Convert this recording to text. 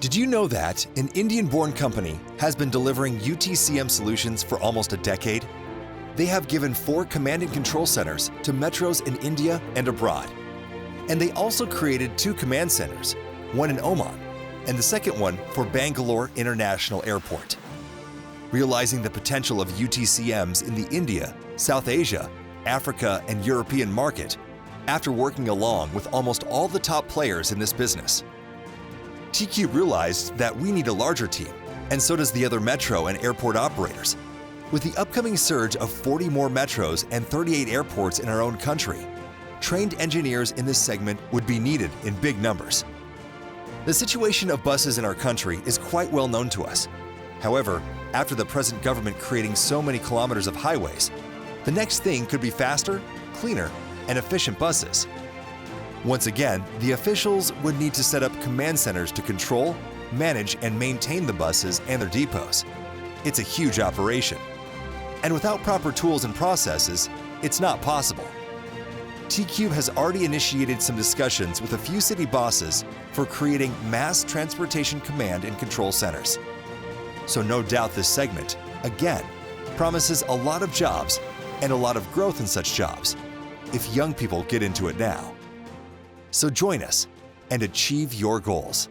Did you know that an Indian-born company has been delivering UTCM solutions for almost a decade? They have given 4 command and control centers to metros in India and abroad. And they also created 2 command centers, one in Oman and the second one for Bangalore International Airport. Realizing the potential of UTCMs in the India, South Asia, Africa, and European market, after working along with almost all the top players in this business, TeeCube realized that we need a larger team, and so does the other metro and airport operators. With the upcoming surge of 40 more metros and 38 airports in our own country, trained engineers in this segment would be needed in big numbers. The situation of buses in our country is quite well known to us. However, after the present government creating so many kilometers of highways, the next thing could be faster, cleaner, and efficient buses. Once again, the officials would need to set up command centers to control, manage, and maintain the buses and their depots. It's a huge operation. And without proper tools and processes, it's not possible. TeeCube has already initiated some discussions with a few city bosses for creating mass transportation command and control centers. So no doubt this segment, again, promises a lot of jobs and a lot of growth in such jobs if young people get into it now. So join us and achieve your goals.